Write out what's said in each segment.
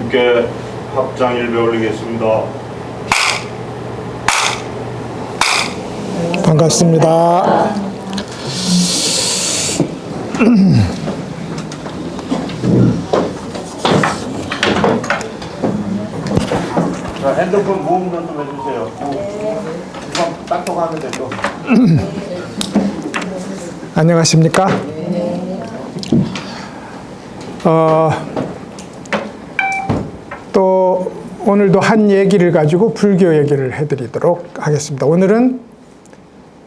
주님께 합장 1배 올리겠습니다. 반갑습니다. 자, 핸드폰 무음전 좀 해주세요. 우선 딱딱하면 되죠. 안녕하십니까? 또 오늘도 한 얘기를 가지고 불교 얘기를 해드리도록 하겠습니다. 오늘은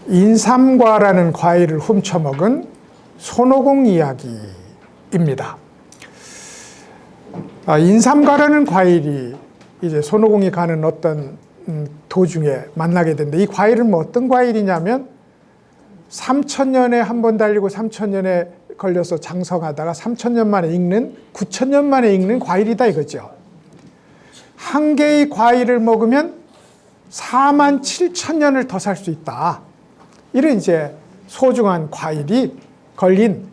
인삼과라는 과일을 훔쳐먹은 손오공 이야기입니다. 인삼과라는 과일이 이제 손오공이 가는 어떤 도중에 만나게 되는데, 이 과일은 뭐 어떤 과일이냐면 3,000년에 한 번 달리고 3,000년에 걸려서 장성하다가 3,000년 만에 익는, 9,000년 만에 익는 과일이다 이거죠. 한 개의 과일을 먹으면 47,000년을 더 살 수 있다. 이런 이제 소중한 과일이 걸린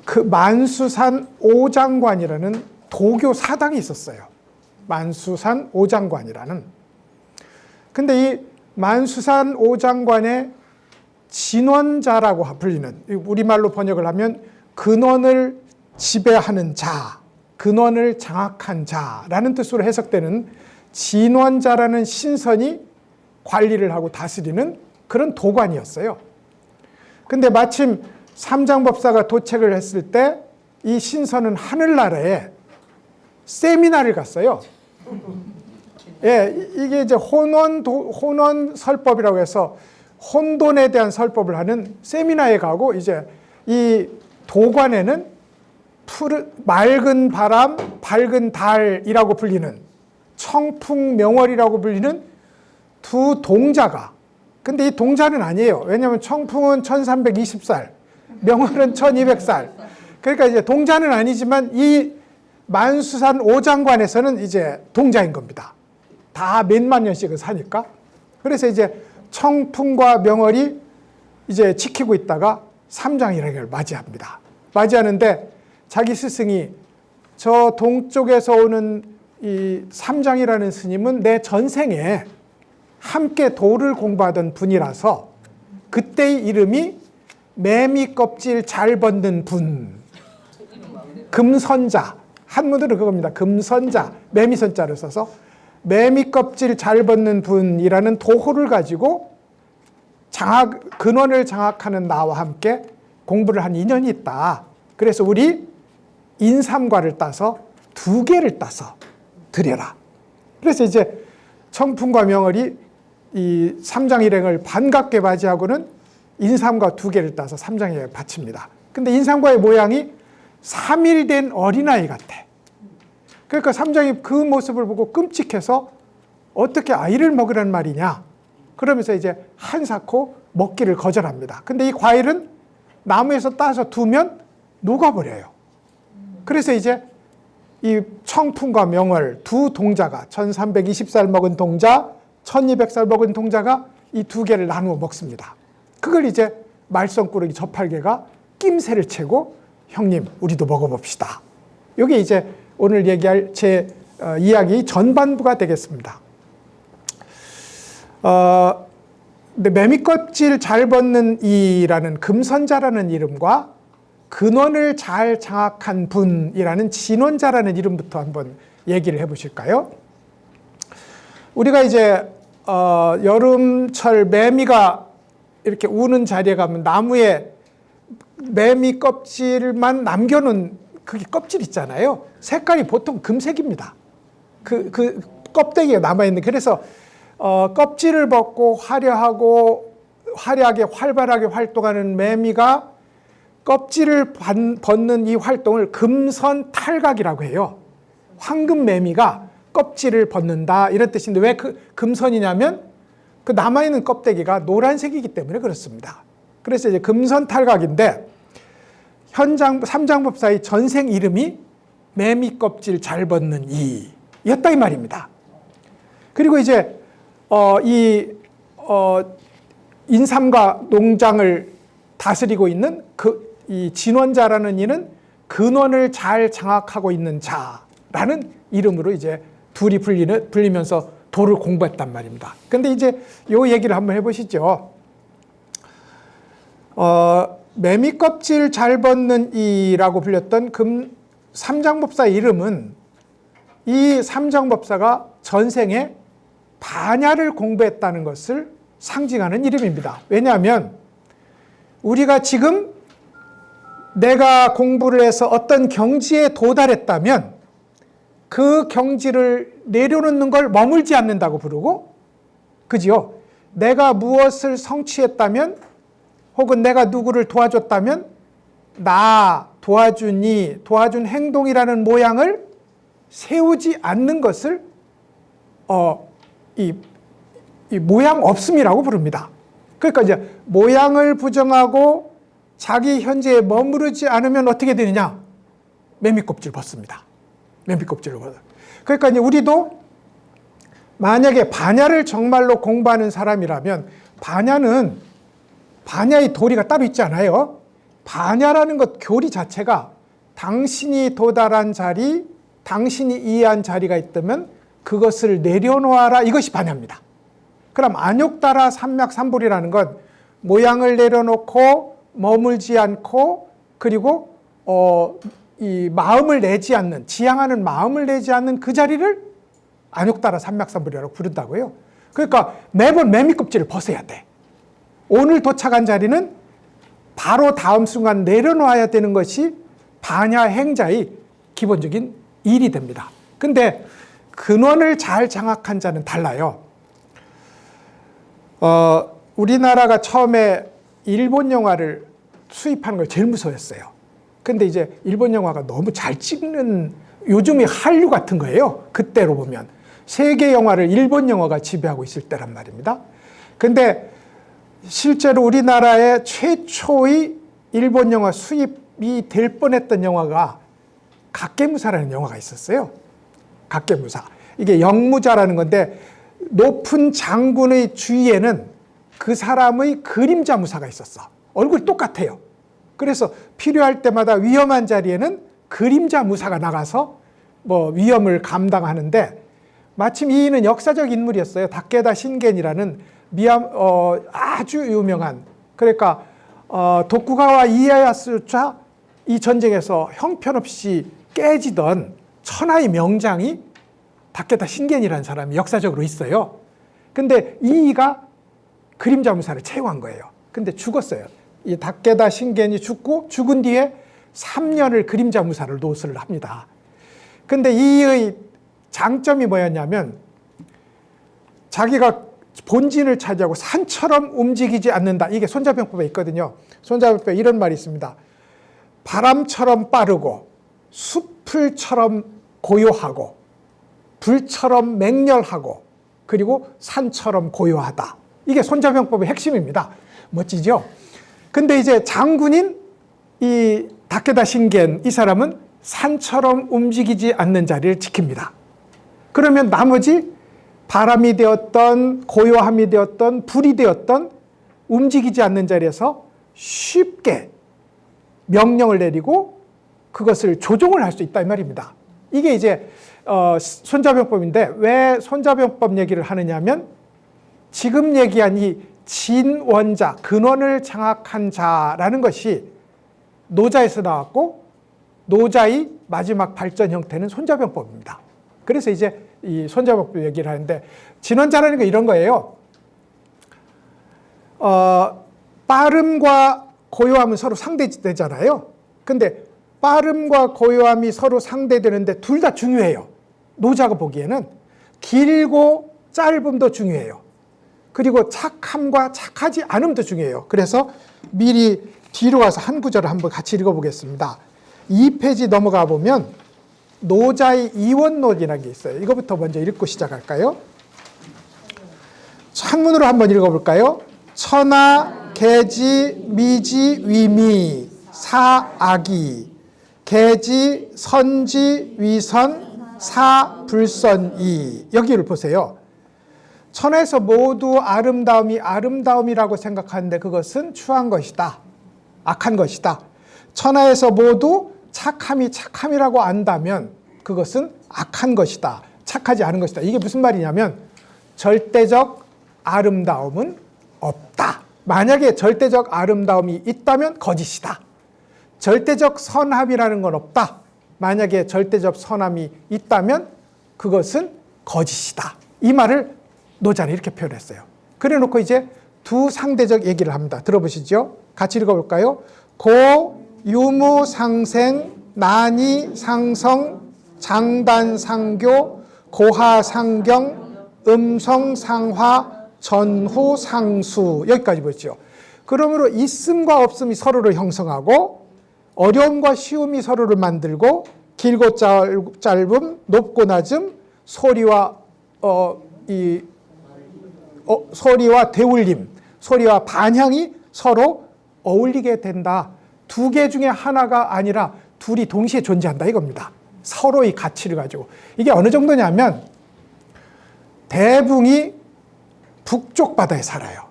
그 만수산 오장관이라는 도교 사당이 있었어요. 만수산 오장관이라는. 근데 이 만수산 오장관의 진원자라고 불리는, 우리말로 번역을 하면 근원을 지배하는 자, 근원을 장악한 자라는 뜻으로 해석되는 진원자라는 신선이 관리를 하고 다스리는 그런 도관이었어요. 근데 마침 삼장법사가 도책을 했을 때 이 신선은 하늘나라에 세미나를 갔어요. 예, 이게 이제 혼원 설법이라고 해서 혼돈에 대한 설법을 하는 세미나에 가고, 이제 이 도관에는 맑은 바람, 밝은 달이라고 불리는 청풍명월이라고 불리는 두 동자가, 근데 이 동자는 아니에요. 왜냐하면 청풍은 1320살, 명월은 1200살. 그러니까 이제 동자는 아니지만 이 만수산 오장관에서는 이제 동자인 겁니다. 다 몇만 년씩을 사니까. 그래서 이제 청풍과 명월이 이제 지키고 있다가 삼장일행을 맞이합니다. 맞이하는데 자기 스승이 저 동쪽에서 오는 이 삼장이라는 스님은 내 전생에 함께 도를 공부하던 분이라서 그때의 이름이 매미 껍질 잘 벗는 분, 금선자, 한문으로 그겁니다. 금선자, 매미선자를 써서 매미 껍질 잘 벗는 분이라는 도호를 가지고 근원을 장악하는 나와 함께 공부를 한 인연이 있다. 그래서 우리 인삼과를 따서 2개를 따서 드려라. 그래서 이제 청풍과 명월이 이 삼장일행을 반갑게 맞이하고는 인삼과 2개를 따서 삼장일행에 바칩니다. 근데 인삼과의 모양이 3일 된 어린아이 같아. 그러니까 삼장이 그 모습을 보고 끔찍해서 어떻게 아이를 먹으라는 말이냐. 그러면서 이제 한사코 먹기를 거절합니다. 근데 이 과일은 나무에서 따서 두면 녹아버려요. 그래서 이제 이 청풍과 명월 두 동자가 1320살 먹은 동자, 1200살 먹은 동자가 이 2개를 나누어 먹습니다. 그걸 이제 말썽꾸러기 저팔계가 낌새를 채고 형님 우리도 먹어봅시다. 이게 이제 오늘 얘기할 제 이야기 전반부가 되겠습니다. 근데 매미껍질 잘 벗는 이라는 금선자라는 이름과 근원을 잘 장악한 분이라는 진원자라는 이름부터 한번 얘기를 해보실까요? 우리가 이제 여름철 매미가 이렇게 우는 자리에 가면 나무에 매미 껍질만 남겨놓은 그게 껍질 있잖아요. 색깔이 보통 금색입니다. 그 껍데기가 남아있는. 그래서 껍질을 벗고 화려하게 활발하게 활동하는 매미가 껍질을 벗는 이 활동을 금선탈각이라고 해요. 황금 매미가 껍질을 벗는다 이런 뜻인데, 왜 그 금선이냐면 그 남아있는 껍데기가 노란색이기 때문에 그렇습니다. 그래서 이제 금선탈각인데, 삼장법사의 전생 이름이 매미 껍질 잘 벗는 이였다 이 말입니다. 그리고 이제 인삼과 농장을 다스리고 있는 이 진원자라는 이는 근원을 잘 장악하고 있는 자, 라는 이름으로 이제 둘이 불리면서 도를 공부했단 말입니다. 근데 이제 요 얘기를 한번 해보시죠. 매미 껍질 잘 벗는 이라고 불렸던 삼장법사의 이름은 이 삼장법사가 전생에 반야를 공부했다는 것을 상징하는 이름입니다. 왜냐하면 우리가 지금 내가 공부를 해서 어떤 경지에 도달했다면 그 경지를 내려놓는 걸 머물지 않는다고 부르고, 그지요? 내가 무엇을 성취했다면 혹은 내가 누구를 도와줬다면 나 도와주니 도와준 행동이라는 모양을 세우지 않는 것을 이 모양 없음이라고 부릅니다. 그러니까 이제 모양을 부정하고 자기 현재에 머무르지 않으면 어떻게 되느냐? 매미껍질 벗습니다. 매미껍질을 벗어. 그러니까 이제 우리도 만약에 반야를 정말로 공부하는 사람이라면 반야의 도리가 따로 있지 않아요? 반야라는 것 교리 자체가 당신이 도달한 자리, 당신이 이해한 자리가 있다면 그것을 내려놓아라, 이것이 반야입니다. 그럼 안욕따라 삼맥삼불이라는 건 모양을 내려놓고 머물지 않고 그리고 이 마음을 내지 않는, 지향하는 마음을 내지 않는 그 자리를 안욕따라 삼맥삼불이라고 부른다고요. 그러니까 매번 매미껍질을 벗어야 돼. 오늘 도착한 자리는 바로 다음 순간 내려놓아야 되는 것이 반야 행자의 기본적인 일이 됩니다. 근데 근원을 잘 장악한 자는 달라요. 우리나라가 처음에 일본 영화를 수입하는 걸 제일 무서워했어요. 근데 이제 일본 영화가 너무 잘 찍는, 요즘의 한류 같은 거예요. 그때로 보면 세계 영화를 일본 영화가 지배하고 있을 때란 말입니다. 근데 실제로 우리나라의 최초의 일본 영화 수입이 될 뻔했던 영화가 각계무사라는 영화가 있었어요. 각계무사. 이게 영무자라는 건데 높은 장군의 주위에는 그 사람의 그림자 무사가 있었어. 얼굴이 똑같아요. 그래서 필요할 때마다 위험한 자리에는 그림자 무사가 나가서 뭐 위험을 감당하는데, 마침 이인은 역사적 인물이었어요. 다케다 신겐이라는 아주 유명한, 그러니까 도쿠가와 이에야스조차 이 전쟁에서 형편없이 깨지던 천하의 명장이 다케다 신겐이라는 사람이 역사적으로 있어요. 근데 이이가 그림자 무사를 채용한 거예요. 근데 죽었어요. 이 다케다 신겐이 죽은 뒤에 3년을 그림자 무사를 노선을 합니다. 근데 이의 장점이 뭐였냐면 자기가 본진을 차지하고 산처럼 움직이지 않는다. 이게 손자병법에 있거든요. 손자병법에 이런 말이 있습니다. 바람처럼 빠르고 숲풀처럼 고요하고 불처럼 맹렬하고 그리고 산처럼 고요하다. 이게 손자병법의 핵심입니다. 멋지죠? 근데 이제 장군인 이 다케다 신겐, 이 사람은 산처럼 움직이지 않는 자리를 지킵니다. 그러면 나머지 바람이 되었던 고요함이 되었던 불이 되었던 움직이지 않는 자리에서 쉽게 명령을 내리고 그것을 조종을 할 수 있다 이 말입니다. 이게 이제 손자병법인데, 왜 손자병법 얘기를 하느냐면 지금 얘기한 이 진원자, 근원을 장악한 자라는 것이 노자에서 나왔고 노자의 마지막 발전 형태는 손자병법입니다. 그래서 이제 이 손자병법 얘기를 하는데, 진원자라는 게 이런 거예요. 빠름과 고요함은 서로 상대되잖아요. 근데 빠름과 고요함이 서로 상대되는데 둘 다 중요해요. 노자가 보기에는 길고 짧음도 중요해요. 그리고 착함과 착하지 않음도 중요해요. 그래서 미리 뒤로 가서 한 구절을 한번 같이 읽어보겠습니다. 2페이지 넘어가 보면 노자의 이원론이라는 게 있어요. 이거부터 먼저 읽고 시작할까요? 한문으로 한번 읽어볼까요? 천하, 계지, 미지, 위미, 사악이, 계지, 선지, 위선, 사불선이. 여기를 보세요. 천하에서 모두 아름다움이 아름다움이라고 생각하는데 그것은 추한 것이다. 악한 것이다. 천하에서 모두 착함이 착함이라고 안다면 그것은 악한 것이다. 착하지 않은 것이다. 이게 무슨 말이냐면 절대적 아름다움은 없다. 만약에 절대적 아름다움이 있다면 거짓이다. 절대적 선함이라는 건 없다. 만약에 절대적 선함이 있다면 그것은 거짓이다. 이 말을 노자는 이렇게 표현했어요. 그래 놓고 이제 두 상대적 얘기를 합니다. 들어보시죠. 같이 읽어볼까요? 고, 유무, 상생, 난이, 상성, 장단, 상교, 고하, 상경, 음성, 상화, 전후, 상수. 여기까지 보죠. 그러므로 있음과 없음이 서로를 형성하고 어려움과 쉬움이 서로를 만들고 길고 짧음, 높고 낮음, 소리와 소리와 대울림, 소리와 반향이 서로 어울리게 된다. 두 개 중에 하나가 아니라 둘이 동시에 존재한다 이겁니다. 서로의 가치를 가지고. 이게 어느 정도냐면 대붕이 북쪽 바다에 살아요.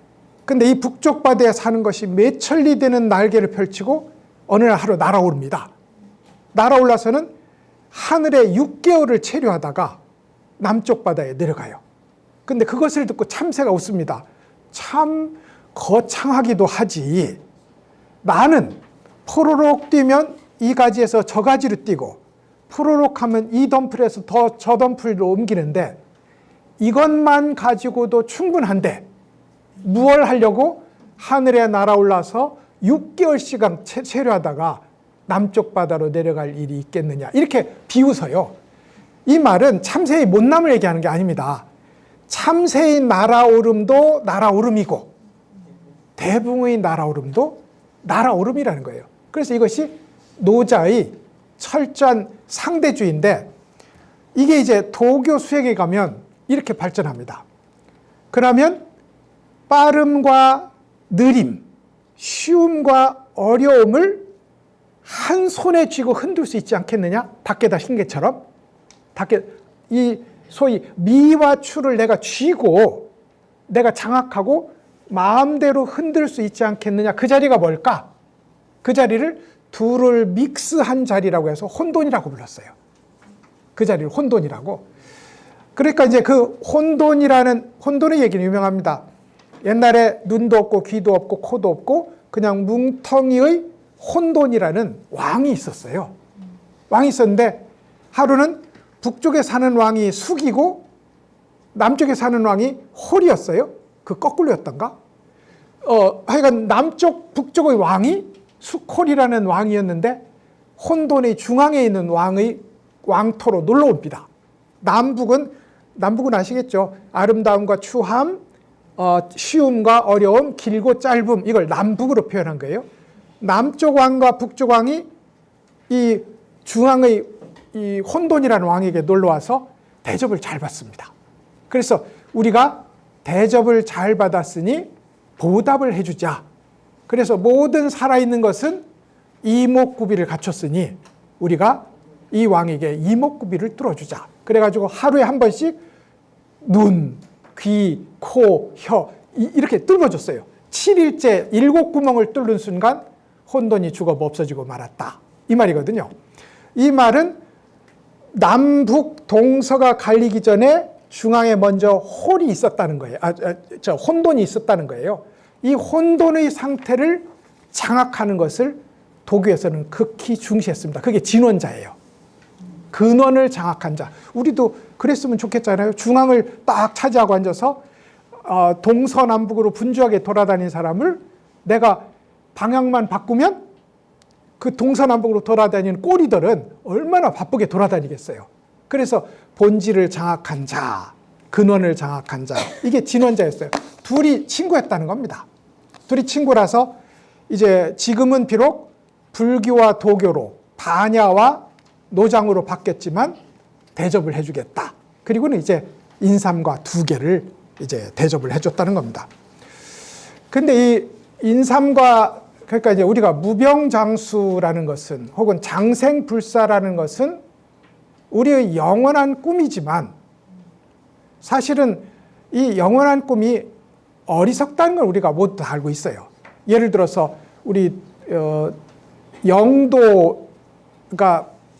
근데 이 북쪽 바다에 사는 것이 몇 천리 되는 날개를 펼치고 어느 날 하루 날아오릅니다. 날아올라서는 하늘에 6개월을 체류하다가 남쪽 바다에 내려가요. 근데 그것을 듣고 참새가 웃습니다. 참 거창하기도 하지. 나는 포로록 뛰면 이 가지에서 저 가지로 뛰고 포로록 하면 이 덤플에서 저 덤플로 옮기는데 이것만 가지고도 충분한데 무얼 하려고 하늘에 날아올라서 6개월시간 체류하다가 남쪽 바다로 내려갈 일이 있겠느냐. 이렇게 비웃어요. 이 말은 참새의 못남을 얘기하는 게 아닙니다. 참새의 날아오름도 날아오름이고 대붕의 날아오름도 날아오름이라는 거예요. 그래서 이것이 노자의 철저한 상대주의인데 이게 이제 도교 수행에 가면 이렇게 발전합니다. 그러면 빠름과 느림, 쉬움과 어려움을 한 손에 쥐고 흔들 수 있지 않겠느냐? 닭게다 신개처럼. 이 소위 미와 추를 내가 쥐고 내가 장악하고 마음대로 흔들 수 있지 않겠느냐? 그 자리가 뭘까? 그 자리를 둘을 믹스한 자리라고 해서 혼돈이라고 불렀어요. 그 자리를 혼돈이라고. 그러니까 이제 그 혼돈의 얘기는 유명합니다. 옛날에 눈도 없고 귀도 없고 코도 없고 그냥 뭉텅이의 혼돈이라는 왕이 있었어요. 왕이 있었는데 하루는 북쪽에 사는 왕이 숙이고 남쪽에 사는 왕이 홀이었어요. 그 거꾸로였던가? 하여간 북쪽의 왕이 숙홀이라는 왕이었는데 혼돈의 중앙에 있는 왕의 왕토로 놀러 옵니다. 남북은 아시겠죠? 아름다움과 추함, 쉬움과 어려움, 길고 짧음, 이걸 남북으로 표현한 거예요. 남쪽 왕과 북쪽 왕이 이 중앙의 이 혼돈이라는 왕에게 놀러와서 대접을 잘 받습니다. 그래서 우리가 대접을 잘 받았으니 보답을 해주자. 그래서 모든 살아있는 것은 이목구비를 갖췄으니 우리가 이 왕에게 이목구비를 뚫어주자. 그래가지고 하루에 한 번씩 눈, 귀, 코, 혀 이렇게 뚫어줬어요. 7일째 7구멍을 뚫는 순간 혼돈이 죽어 없어지고 말았다. 이 말이거든요. 이 말은 남북 동서가 갈리기 전에 중앙에 먼저 홀이 있었다는 거예요. 혼돈이 있었다는 거예요. 이 혼돈의 상태를 장악하는 것을 도교에서는 극히 중시했습니다. 그게 진원자예요. 근원을 장악한 자. 우리도 그랬으면 좋겠잖아요. 중앙을 딱 차지하고 앉아서 동서남북으로 분주하게 돌아다니는 사람을 내가 방향만 바꾸면 그 동서남북으로 돌아다니는 꼬리들은 얼마나 바쁘게 돌아다니겠어요. 그래서 본질을 장악한 자, 근원을 장악한 자, 이게 진원자였어요. 둘이 친구였다는 겁니다. 둘이 친구라서 이제 지금은 비록 불교와 도교로 반야와 노장으로 바뀌었지만 대접을 해주겠다. 그리고는 이제 인삼과 두 개를 이제 대접을 해줬다는 겁니다. 근데 이 인삼과 그러니까 이제 우리가 무병장수라는 것은 혹은 장생불사라는 것은 우리의 영원한 꿈이지만 사실은 이 영원한 꿈이 어리석다는 걸 우리가 모두 다 알고 있어요. 예를 들어서 우리 영도가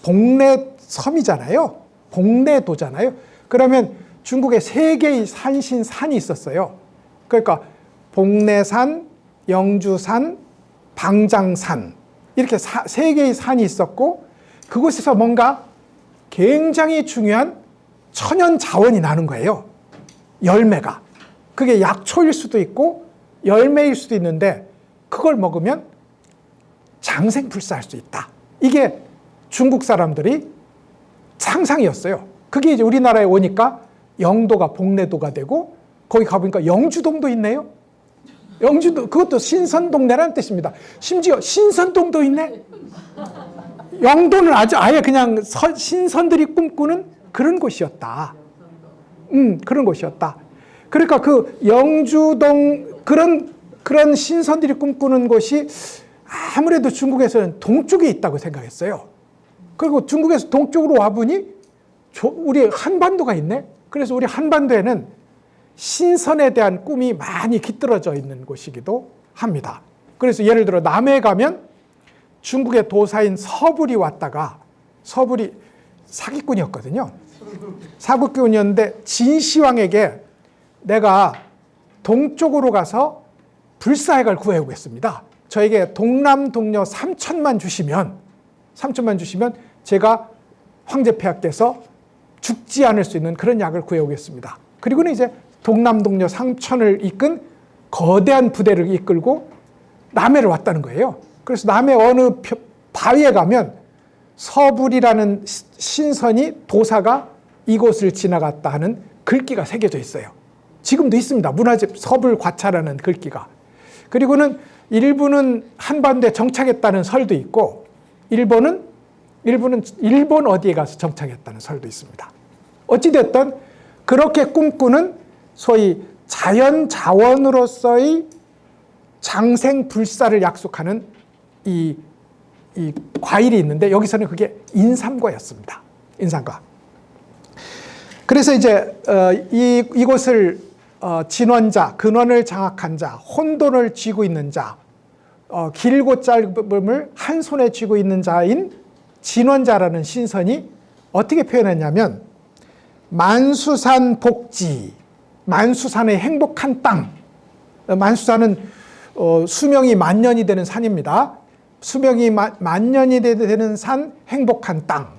복례 섬이잖아요. 봉래도잖아요. 그러면 중국에 3개의 산이 있었어요. 그러니까 봉래산, 영주산, 방장산 이렇게 3개의 산이 있었고 그곳에서 뭔가 굉장히 중요한 천연 자원이 나는 거예요. 열매가. 그게 약초일 수도 있고 열매일 수도 있는데 그걸 먹으면 장생불사할 수 있다. 이게 중국 사람들이 상상이었어요. 그게 이제 우리나라에 오니까 영도가 봉래도가 되고 거기 가보니까 영주동도 있네요. 영주도 그것도 신선동네라는 뜻입니다. 심지어 신선동도 있네. 영도는 아예 그냥 신선들이 꿈꾸는 그런 곳이었다. 그런 곳이었다. 그러니까 그 영주동 그런 신선들이 꿈꾸는 곳이 아무래도 중국에서는 동쪽에 있다고 생각했어요. 그리고 중국에서 동쪽으로 와보니 우리 한반도가 있네. 그래서 우리 한반도에는 신선에 대한 꿈이 많이 깃들어져 있는 곳이기도 합니다. 그래서 예를 들어 남해에 가면 중국의 도사인 서불이 왔다가 서불이 사기꾼이었거든요. 사기꾼이었는데 진시황에게 내가 동쪽으로 가서 불사액을 구해오겠습니다. 저에게 동남동녀 3천만 주시면 제가 황제폐하께서 죽지 않을 수 있는 그런 약을 구해오겠습니다. 그리고는 이제 동남동녀 3천을 이끈 거대한 부대를 이끌고 남해를 왔다는 거예요. 그래서 남해 어느 바위에 가면 서불이라는 신선이 도사가 이곳을 지나갔다 하는 글귀가 새겨져 있어요. 지금도 있습니다. 문화재 서불 과차라는 글귀가. 그리고는 일부는 한반도에 정착했다는 설도 있고 일본은 일본 어디에 가서 정착했다는 설도 있습니다. 어찌됐든 그렇게 꿈꾸는 소위 자연 자원으로서의 장생불사를 약속하는 이 과일이 있는데 여기서는 그게 인삼과였습니다. 인삼과. 그래서 이제 이곳을 진원자, 근원을 장악한 자, 혼돈을 쥐고 있는 자, 길고 짧음을 한 손에 쥐고 있는 자인 진원자라는 신선이 어떻게 표현했냐면 만수산 복지, 만수산의 행복한 땅. 만수산은 수명이 만년이 되는 산입니다. 수명이 만년이 되는 산, 행복한 땅.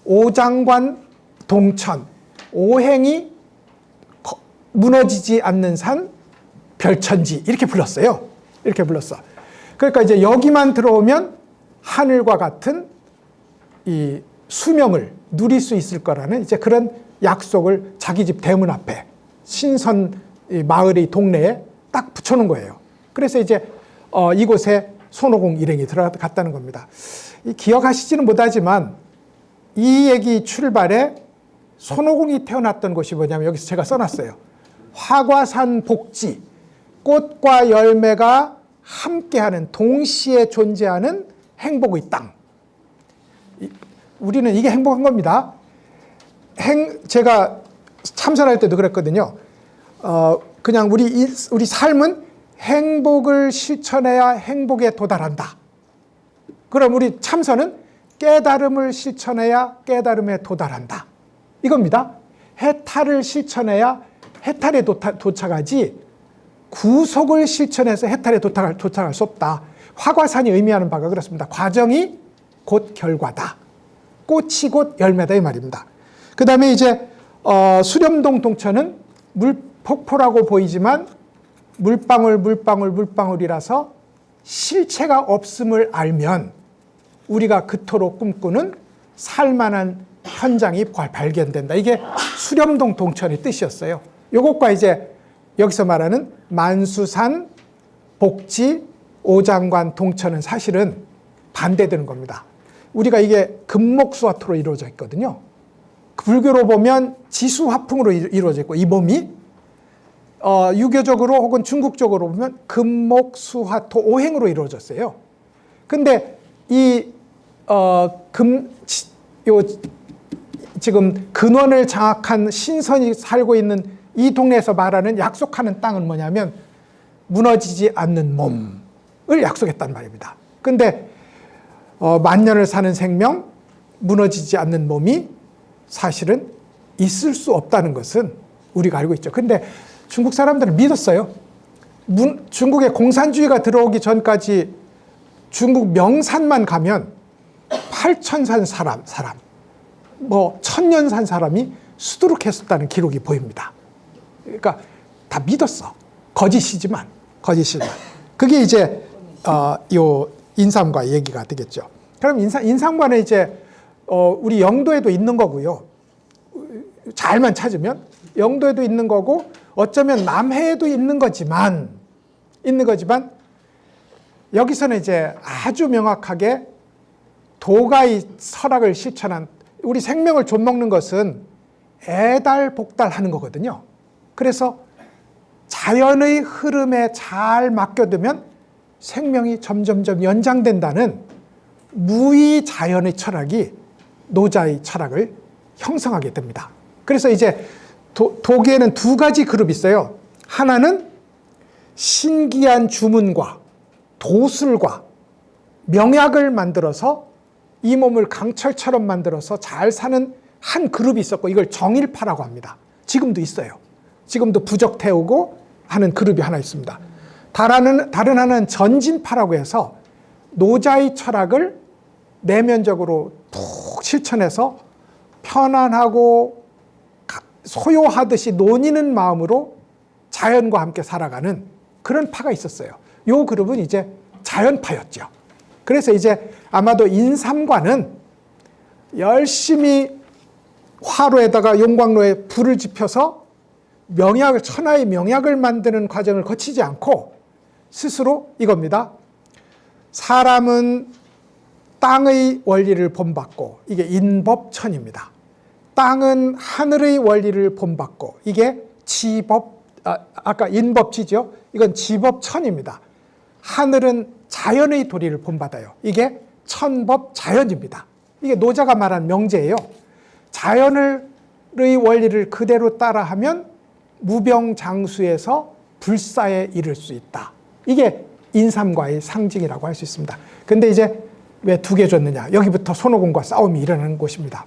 오장관 동천, 오행이 무너지지 않는 산, 별천지 이렇게 불렀어요. 이렇게 불렀어. 그러니까 이제 여기만 들어오면 하늘과 같은 이 수명을 누릴 수 있을 거라는 이제 그런 약속을 자기 집 대문 앞에 신선 마을의 동네에 딱 붙여놓은 거예요. 그래서 이제 이곳에 손오공 일행이 들어갔다는 겁니다. 기억하시지는 못하지만 이 얘기 출발에 손오공이 태어났던 곳이 뭐냐면 여기서 제가 써놨어요. 화과산 복지, 꽃과 열매가 함께하는 동시에 존재하는 행복의 땅. 우리는 이게 행복한 겁니다. 제가 참선할 때도 그랬거든요. 그냥 우리 삶은 행복을 실천해야 행복에 도달한다. 그럼 우리 참선은 깨달음을 실천해야 깨달음에 도달한다. 이겁니다. 해탈을 실천해야 해탈에 도착하지 구속을 실천해서 해탈에 도착할 수 없다. 화과산이 의미하는 바가 그렇습니다. 과정이 곧 결과다. 꽃이 곧 열매다 이 말입니다. 그 다음에 이제 수렴동 동천은 폭포라고 보이지만 물방울이라서 실체가 없음을 알면 우리가 그토록 꿈꾸는 살만한 현장이 발견된다. 이게 수렴동 동천의 뜻이었어요. 이것과 이제 여기서 말하는 만수산, 복지, 오장관, 동천은 사실은 반대되는 겁니다. 우리가 이게 금목수화토로 이루어져 있거든요. 불교로 보면 지수화풍으로 이루어져 있고 이 몸이 유교적으로 혹은 중국적으로 보면 금목수화토 오행으로 이루어졌어요. 근데 지금 근원을 장악한 신선이 살고 있는 이 동네에서 말하는 약속하는 땅은 뭐냐면 무너지지 않는 몸을 약속했단 말입니다. 근데 만년을 사는 생명, 무너지지 않는 몸이 사실은 있을 수 없다는 것은 우리가 알고 있죠. 근데 중국 사람들은 믿었어요. 중국에 공산주의가 들어오기 전까지 중국 명산만 가면 8,000산 사람, 뭐 1,000년 산 사람이 수두룩했었다는 기록이 보입니다. 그러니까 다 믿었어. 거짓이지만. 그게 이제 요 인삼과 얘기가 되겠죠. 그럼 인삼과는 이제 우리 영도에도 있는 거고요. 잘만 찾으면 영도에도 있는 거고 어쩌면 남해에도 있는 거지만 여기서는 이제 아주 명확하게 도가의 철학을 실천한, 우리 생명을 좀먹는 것은 애달복달하는 거거든요. 그래서 자연의 흐름에 잘 맡겨두면 생명이 점점점 연장된다는 무의자연의 철학이 노자의 철학을 형성하게 됩니다. 그래서 이제 도계에는 두 가지 그룹이 있어요. 하나는 신기한 주문과 도술과 명약을 만들어서 이 몸을 강철처럼 만들어서 잘 사는 한 그룹이 있었고, 이걸 정일파라고 합니다. 지금도 있어요. 지금도 부적 태우고 하는 그룹이 하나 있습니다. 다른 하나는 전진파라고 해서 노자의 철학을 내면적으로 푹 실천해서 편안하고 소요하듯이 논의는 마음으로 자연과 함께 살아가는 그런 파가 있었어요. 요 그룹은 이제 자연파였죠. 그래서 이제 아마도 인삼과는 열심히 화로에다가 용광로에 불을 지펴서 천하의 명약을 만드는 과정을 거치지 않고 스스로 이겁니다. 사람은 땅의 원리를 본받고, 이게 인법천입니다. 땅은 하늘의 원리를 본받고, 이게 아까 인법지죠. 이건 지법천입니다. 하늘은 자연의 도리를 본받아요. 이게 천법자연입니다. 이게 노자가 말한 명제예요. 자연의 원리를 그대로 따라하면 무병장수에서 불사에 이를 수 있다. 이게 인삼과의 상징이라고 할 수 있습니다. 근데 이제 왜 두 개 줬느냐? 여기부터 손오공과 싸움이 일어나는 곳입니다.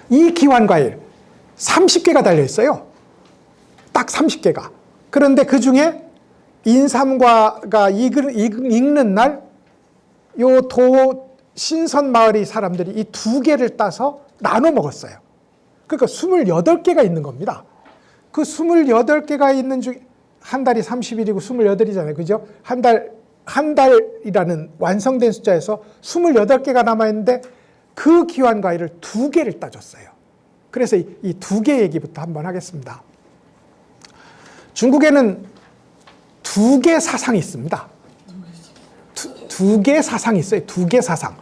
이 기환과일 30개가 달려있어요. 딱 30개가. 그런데 그 중에 인삼과가 익는 날, 요 신선 마을의 사람들이 이 두 개를 따서 나눠 먹었어요. 그러니까 28개가 있는 겁니다. 그 28개가 있는 중에 한 달이 30일이고 28이잖아요. 그죠? 한 달이라는 완성된 숫자에서 28개가 남아있는데 그 기환과일을 2개를 따줬어요. 그래서 이 2개 얘기부터 한번 하겠습니다. 중국에는 2개 사상이 있습니다. 2개 사상이 있어요. 2개 사상.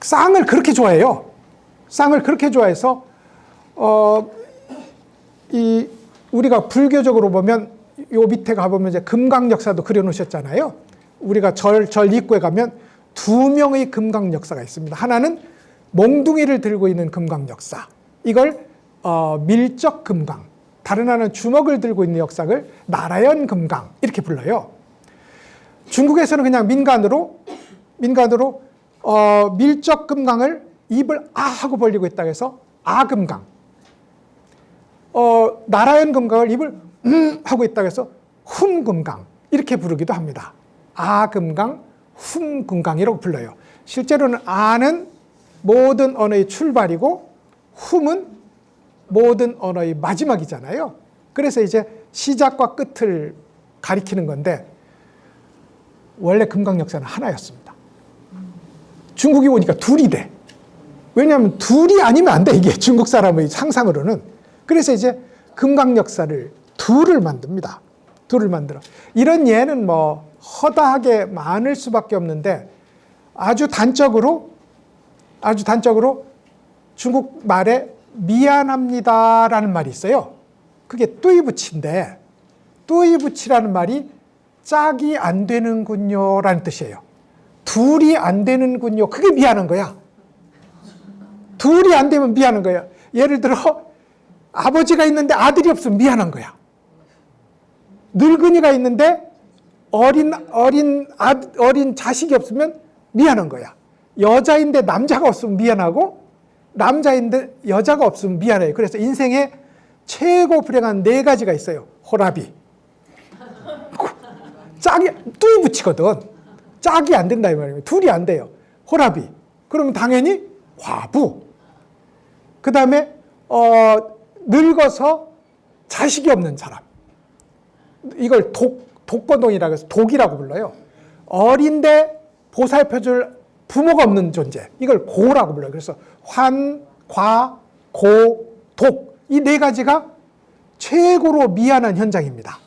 쌍을 그렇게 좋아해요. 쌍을 그렇게 좋아해서 우리가 불교적으로 보면 요 밑에 가보면 이제 금강역사도 그려놓으셨잖아요. 우리가 절 입구에 가면 2명의 금강역사가 있습니다. 하나는 몽둥이를 들고 있는 금강역사. 이걸 밀적금강. 다른 하나는 주먹을 들고 있는 역사를 나라연금강 이렇게 불러요. 중국에서는 그냥 민간으로 밀적금강을 입을 아 하고 벌리고 있다고 해서 아금강, 나라연금강을 입을 하고 있다고 해서 훔금강 이렇게 부르기도 합니다. 아금강, 훔금강이라고 불러요. 실제로는 아는 모든 언어의 출발이고 훔은 모든 언어의 마지막이잖아요. 그래서 이제 시작과 끝을 가리키는 건데 원래 금강 역사는 하나였습니다. 중국이 오니까 둘이 돼. 왜냐하면 둘이 아니면 안 돼, 이게 중국 사람의 상상으로는. 그래서 이제 금강 역사를 둘을 만듭니다. 둘을 만들어. 이런 예는 뭐 허다하게 많을 수밖에 없는데 아주 단적으로 중국 말에 미안합니다라는 말이 있어요. 그게 뚜이부치인데 뚜이부치라는 말이 짝이 안 되는군요 라는 뜻이에요. 둘이 안 되는군요. 그게 미안한 거야. 둘이 안 되면 미안한 거야. 예를 들어 아버지가 있는데 아들이 없으면 미안한 거야. 늙은이가 있는데 어린 자식이 없으면 미안한 거야. 여자인데 남자가 없으면 미안하고 남자인데 여자가 없으면 미안해요. 그래서 인생에 최고 불행한 4가지가 있어요. 호라비. 짝이 뚜이 붙이거든. 짝이 안 된다 이 말이에요. 둘이 안 돼요. 호라비. 그러면 당연히 과부. 그 다음에 늙어서 자식이 없는 사람. 이걸 독거동이라고 해서 독이라고 불러요. 어린데 보살펴줄 부모가 없는 존재. 이걸 고라고 불러요. 그래서 환, 과, 고, 독. 이 4가지가 최고로 미안한 현장입니다.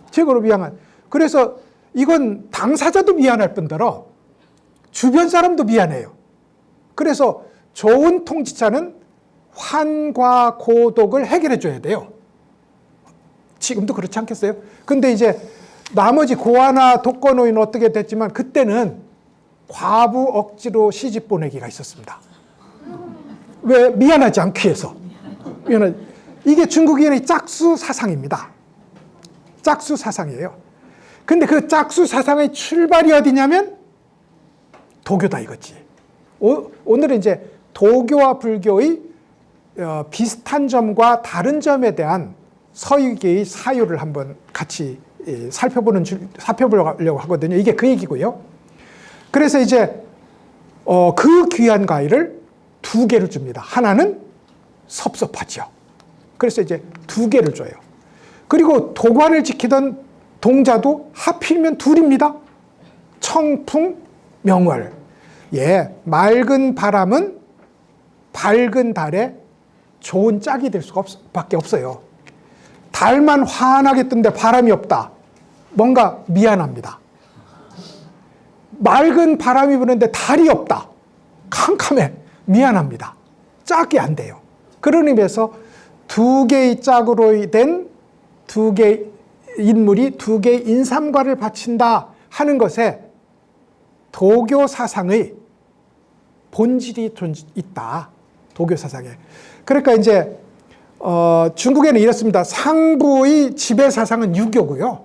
최고로 미안한. 그래서 이건 당사자도 미안할 뿐더러 주변 사람도 미안해요. 그래서 좋은 통치자는 환과 고독을 해결해 줘야 돼요. 지금도 그렇지 않겠어요? 근데 이제 나머지 고아나 독거노인은 어떻게 됐지만 그때는 과부 억지로 시집 보내기가 있었습니다. 왜? 미안하지 않기 위해서. 이게 중국인의 짝수 사상입니다. 짝수 사상이에요. 근데 그 짝수 사상의 출발이 어디냐면 도교다 이거지. 오늘은 이제 도교와 불교의 비슷한 점과 다른 점에 대한 서유계의 사유를 한번 같이 살펴보려고 하거든요. 이게 그 얘기고요. 그래서 이제 그 귀한 과일을 2개를 줍니다. 하나는 섭섭하죠. 그래서 이제 2개를 줘요. 그리고 도관을 지키던 동자도 하필이면 2입니다. 청풍, 명월. 예, 맑은 바람은 밝은 달에 좋은 짝이 될 밖에 없어요. 달만 환하게 뜬데 바람이 없다. 뭔가 미안합니다. 맑은 바람이 부는데 달이 없다. 캄캄해. 미안합니다. 짝이 안 돼요. 그런 의미에서 2개의 짝으로 된 2개의 인물이 2개의 인삼과를 바친다 하는 것에 도교 사상의 본질이 있다. 도교 사상에. 그러니까 이제 중국에는 이렇습니다. 상부의 지배 사상은 유교고요.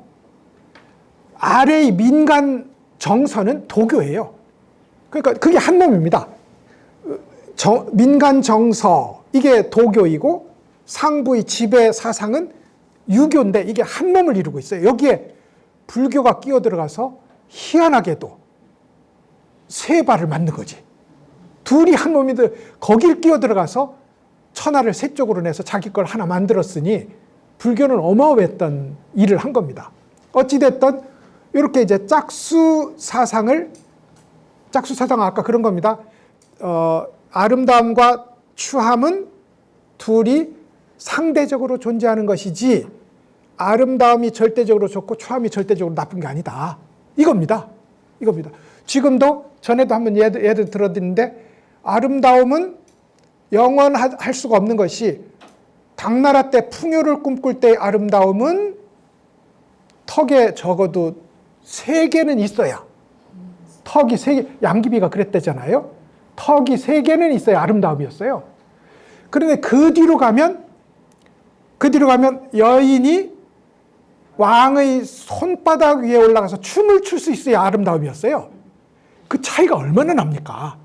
아래의 민간 정서는 도교예요. 그러니까 그게 한 놈입니다. 민간 정서 이게 도교이고 상부의 지배 사상은 유교인데 이게 한 놈을 이루고 있어요. 여기에 불교가 끼어 들어가서 희한하게도 3발을 맞는 거지. 둘이 한 놈인데 거길 끼어 들어가서 천하를 3쪽으로 내서 자기 걸 하나 만들었으니 불교는 어마어마했던 일을 한 겁니다. 어찌됐든 이렇게 이제 짝수 사상 아까 그런 겁니다. 아름다움과 추함은 둘이 상대적으로 존재하는 것이지 아름다움이 절대적으로 좋고 추함이 절대적으로 나쁜 게 아니다. 이겁니다. 지금도 전에도 한번 예를 들어드렸는데 아름다움은 영원할 수가 없는 것이 당나라 때 풍요를 꿈꿀 때의 아름다움은 턱에 적어도 3개는 있어야 턱이 3개, 양귀비가 그랬대잖아요. 턱이 3개는 있어야 아름다움이었어요. 그런데 그 뒤로 가면 여인이 왕의 손바닥 위에 올라가서 춤을 출 수 있어야 아름다움이었어요. 그 차이가 얼마나 납니까?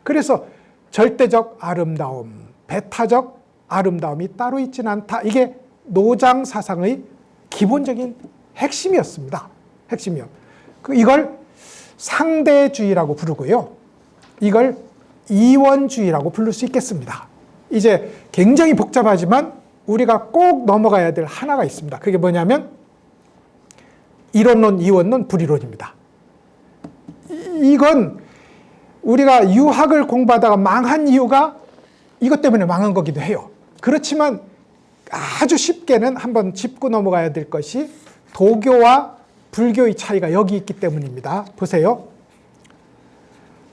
그래서 절대적 아름다움, 배타적 아름다움이 따로 있지는 않다. 이게 노장 사상의 기본적인 핵심이었습니다. 핵심이요. 이걸 상대주의라고 부르고요. 이걸 이원주의라고 부를 수 있겠습니다. 이제 굉장히 복잡하지만 우리가 꼭 넘어가야 될 하나가 있습니다. 그게 뭐냐면 이론론, 이원론, 불이론입니다. 이건 우리가 유학을 공부하다가 망한 이유가 이것 때문에 망한 거기도 해요. 그렇지만 아주 쉽게는 한번 짚고 넘어가야 될 것이 도교와 불교의 차이가 여기 있기 때문입니다. 보세요.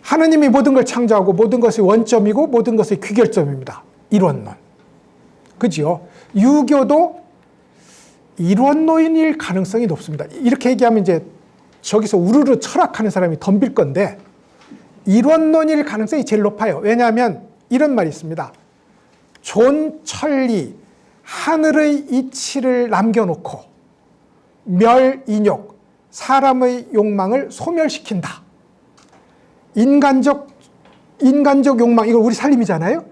하느님이 모든 걸 창조하고 모든 것의 원점이고 모든 것의 귀결점입니다. 이론론. 그지요? 유교도 이론론일 가능성이 높습니다. 이렇게 얘기하면 이제 저기서 우르르 철학하는 사람이 덤빌 건데 이론론일 가능성이 제일 높아요. 왜냐하면 이런 말이 있습니다. 존천리, 하늘의 이치를 남겨놓고 멸인욕, 사람의 욕망을 소멸시킨다. 인간적 욕망, 이걸 우리 살림이잖아요.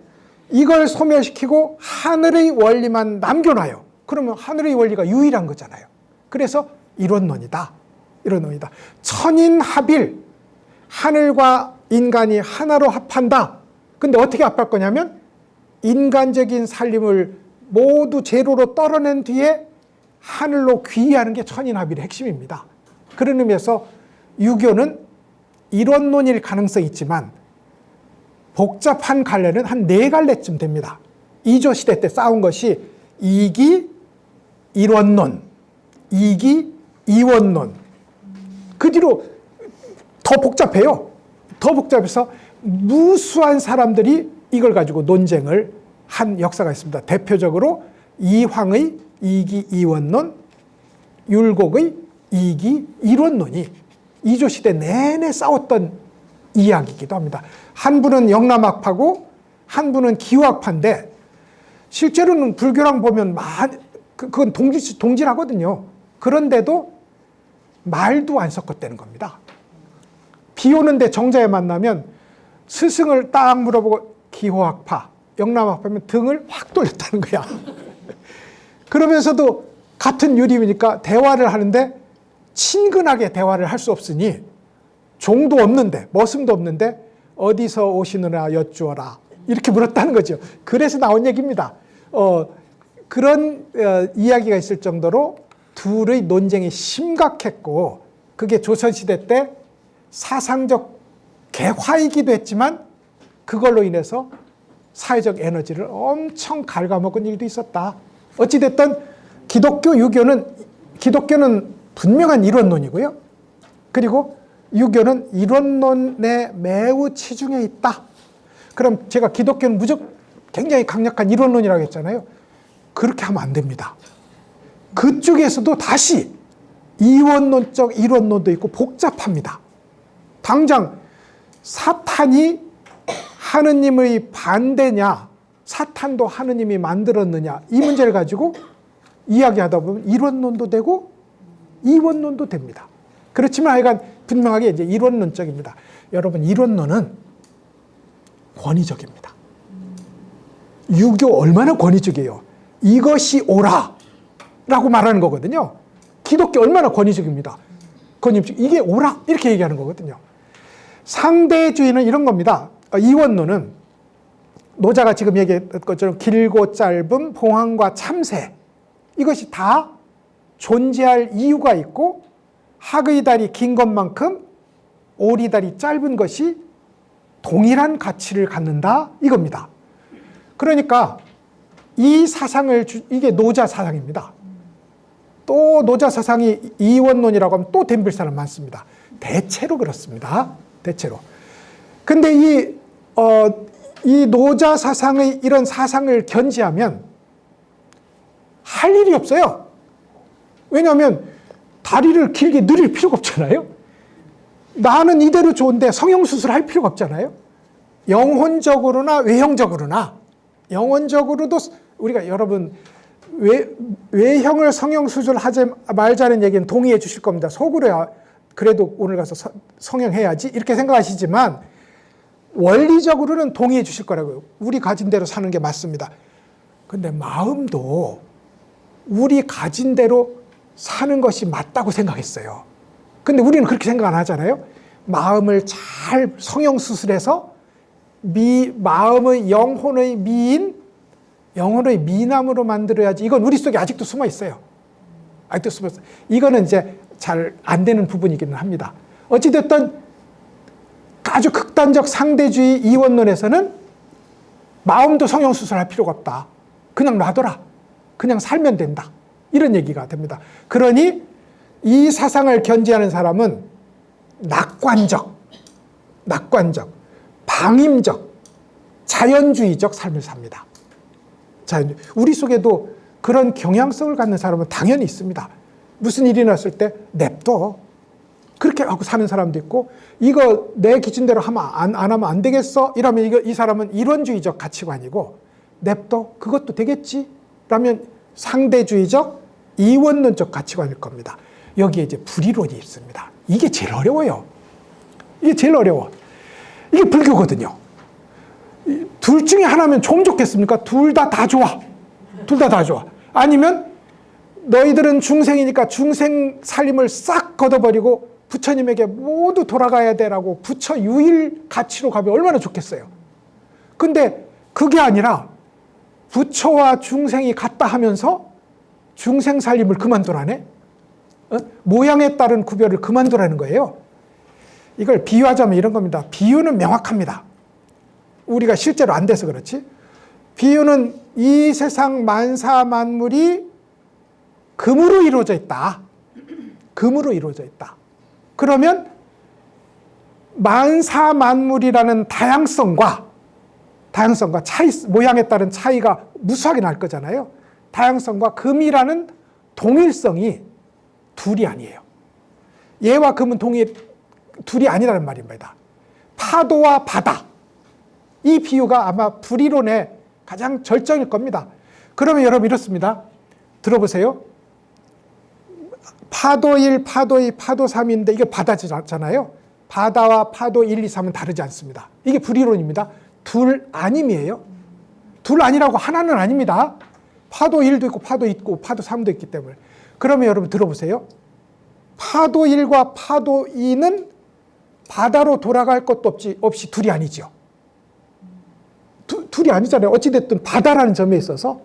이걸 소멸시키고 하늘의 원리만 남겨놔요. 그러면 하늘의 원리가 유일한 거잖아요. 그래서 이론론이다. 이론론이다. 천인합일, 하늘과 인간이 하나로 합한다. 근데 어떻게 합할 거냐면 인간적인 살림을 모두 제로로 떨어낸 뒤에 하늘로 귀의하는 게 천인합일의 핵심입니다. 그런 의미에서 유교는 이론론일 가능성이 있지만 복잡한 갈래는 한 4갈래쯤 됩니다. 이조 시대 때 싸운 것이 이기 이론론, 이기 이원론. 그 뒤로 더 복잡해요. 더 복잡해서 무수한 사람들이 이걸 가지고 논쟁을 한 역사가 있습니다. 대표적으로 이황의 이기 이원론, 율곡의 이기 이론론이 이조 시대 내내 싸웠던 이야기이기도 합니다. 한 분은 영남학파고 한 분은 기후학파인데 실제로는 불교랑 보면 그건 동질하거든요. 그런데도 말도 안 섞었다는 겁니다. 비 오는데 정자에 만나면 스승을 딱 물어보고 기호학파, 영남학파면 등을 확 돌렸다는 거야. 그러면서도 같은 유림이니까 대화를 하는데 친근하게 대화를 할 수 없으니 종도 없는데 머슴도 없는데 어디서 오시느냐 여쭈어라 이렇게 물었다는 거죠. 그래서 나온 얘기입니다. 그런 이야기가 있을 정도로 둘의 논쟁이 심각했고 그게 조선시대 때 사상적 개화이기도 했지만 그걸로 인해서 사회적 에너지를 엄청 갉아먹은 일도 있었다. 어찌됐든 기독교는 분명한 이론론이고요. 그리고 유교는 이론론에 매우 치중해 있다. 그럼 제가 기독교는 무조건 굉장히 강력한 이론론이라고 했잖아요. 그렇게 하면 안 됩니다. 그쪽에서도 다시 이원론적 이론론도 있고 복잡합니다. 당장 사탄이 하느님의 반대냐, 사탄도 하느님이 만들었느냐 이 문제를 가지고 이야기하다 보면 이론론도 되고 이원론도 됩니다. 그렇지만 하여간 분명하게 이제 이론론적입니다. 여러분 이론론은 권위적입니다. 유교 얼마나 권위적이에요. 이것이 옳아 라고 말하는 거거든요. 기독교 얼마나 권위적입니다. 권위적. 이게 옳아 이렇게 얘기하는 거거든요. 상대주의는 이런 겁니다. 이원론은 노자가 지금 얘기했던 것처럼 길고 짧음, 봉황과 참새 이것이 다 존재할 이유가 있고 학의 달이 긴 것만큼 오리 달이 짧은 것이 동일한 가치를 갖는다 이겁니다. 그러니까 이 사상을 이게 노자 사상입니다. 또 노자 사상이 이원론이라고 하면 또 덤빌 사람 많습니다. 대체로 그렇습니다. 대체로. 근데 이 노자 사상의 이런 사상을 견지하면 할 일이 없어요. 왜냐하면 다리를 길게 늘릴 필요가 없잖아요. 나는 이대로 좋은데 성형수술 할 필요가 없잖아요. 영혼적으로나 외형적으로나 영혼적으로도 우리가 여러분 외형을 성형수술 하지 말자는 얘기는 동의해 주실 겁니다. 속으로야 그래도 오늘 가서 성형해야지 이렇게 생각하시지만 원리적으로는 동의해 주실 거라고요. 우리 가진 대로 사는 게 맞습니다. 근데 마음도 우리 가진 대로 사는 것이 맞다고 생각했어요. 근데 우리는 그렇게 생각 안 하잖아요. 마음을 잘 성형수술해서 마음의 영혼의 영혼의 미남으로 만들어야지. 이건 우리 속에 아직도 숨어 있어요. 아직도 숨어 있어요. 이거는 이제 잘 안 되는 부분이기는 합니다. 어찌됐든 아주 극단적 상대주의 이원론에서는 마음도 성형수술할 필요가 없다. 그냥 놔둬라. 그냥 살면 된다. 이런 얘기가 됩니다. 그러니 이 사상을 견지하는 사람은 낙관적, 방임적, 자연주의적 삶을 삽니다. 우리 속에도 그런 경향성을 갖는 사람은 당연히 있습니다. 무슨 일이 났을 때 냅둬. 그렇게 하고 사는 사람도 있고 이거 내 기준대로 하면 안 하면 안 되겠어? 이러면 이 사람은 이론주의적 가치관이고 냅둬. 그것도 되겠지? 라면 상대주의적 이원론적 가치관일 겁니다. 여기에 이제 불이론이 있습니다. 이게 제일 어려워요. 이게 제일 어려워. 이게 불교거든요. 둘 중에 하나면 좀 좋겠습니까? 둘 다 좋아. 둘 다 좋아. 아니면 너희들은 중생이니까 중생 살림을 싹 걷어버리고 부처님에게 모두 돌아가야 되라고 부처 유일 가치로 가면 얼마나 좋겠어요. 근데 그게 아니라 부처와 중생이 같다 하면서 중생 살림을 그만두라네? 모양에 따른 구별을 그만두라는 거예요. 이걸 비유하자면 이런 겁니다. 비유는 명확합니다. 우리가 실제로 안 돼서 그렇지. 비유는 이 세상 만사 만물이 금으로 이루어져 있다. 금으로 이루어져 있다. 그러면 만사 만물이라는 다양성과 차이, 모양에 따른 차이가 무수하게 날 거잖아요. 다양성과 금이라는 동일성이 둘이 아니에요. 얘와 금은 둘이 아니라는 말입니다. 파도와 바다. 이 비유가 아마 불이론의 가장 절정일 겁니다. 그러면 여러분 이렇습니다. 들어보세요. 파도 1, 파도 2, 파도 3인데 이게 바다잖아요. 바다와 파도 1, 2, 3은 다르지 않습니다. 이게 불이론입니다. 둘 아님이에요. 둘 아니라고 하나는 아닙니다. 파도 1도 있고 파도 있고 파도 3도 있기 때문에. 그러면 여러분 들어보세요. 파도 1과 파도 2는 바다로 돌아갈 것도 없이 둘이 아니죠. 둘이 아니잖아요. 어찌됐든 바다라는 점에 있어서.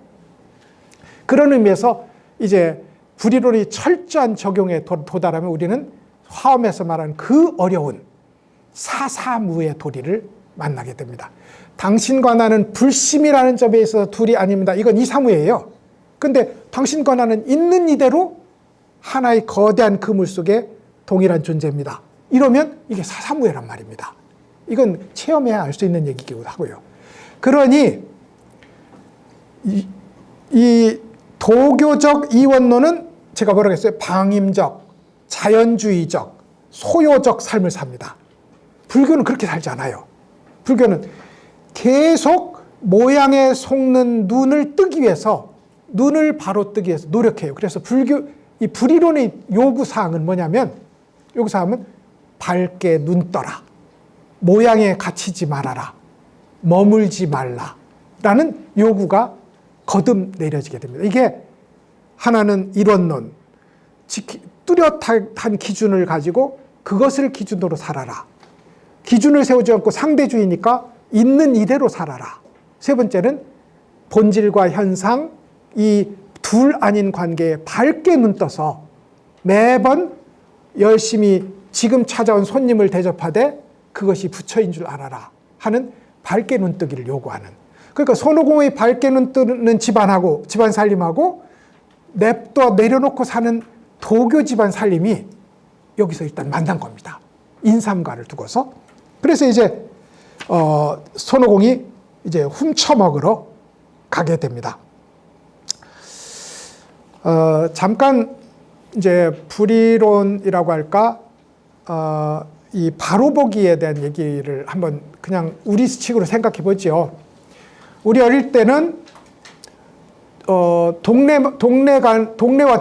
그런 의미에서 이제 불이론이 철저한 적용에 도달하면 우리는 화엄에서 말하는 그 어려운 사사무의 도리를 만나게 됩니다. 당신과 나는 불심이라는 점에 있어서 둘이 아닙니다. 이건 이사무예요. 근데 당신과 나는 있는 이대로 하나의 거대한 그물 속에 동일한 존재입니다. 이러면 이게 사사무예란 말입니다. 이건 체험해야 알 수 있는 얘기기도 하고요. 그러니 이 도교적 이원론은 제가 뭐라고 했어요? 방임적, 자연주의적, 소요적 삶을 삽니다. 불교는 그렇게 살지 않아요. 불교는 계속 모양에 속는 눈을 뜨기 위해서, 눈을 바로 뜨기 위해서 노력해요. 그래서 이 불이론의 요구사항은 뭐냐면, 요구사항은 밝게 눈 떠라. 모양에 갇히지 말아라. 머물지 말라. 라는 요구가 거듭 내려지게 됩니다. 이게 하나는 이원론, 뚜렷한 기준을 가지고 그것을 기준으로 살아라. 기준을 세우지 않고 상대주의니까 있는 이대로 살아라. 세 번째는 본질과 현상, 이 둘 아닌 관계에 밝게 눈떠서 매번 열심히 지금 찾아온 손님을 대접하되 그것이 부처인 줄 알아라 하는 밝게 눈뜨기를 요구하는. 그러니까 손오공의 밝게 눈뜨는 집안 살림하고 냅둬 내려놓고 사는 도교 집안 살림이 여기서 일단 만난 겁니다. 인삼가를 두고서. 그래서 이제 손오공이 이제 훔쳐먹으러 가게 됩니다. 잠깐 이제 불이론이라고 할까, 이 바로보기에 대한 얘기를 한번 그냥 우리식으로 생각해 보죠. 우리 어릴 때는 동네와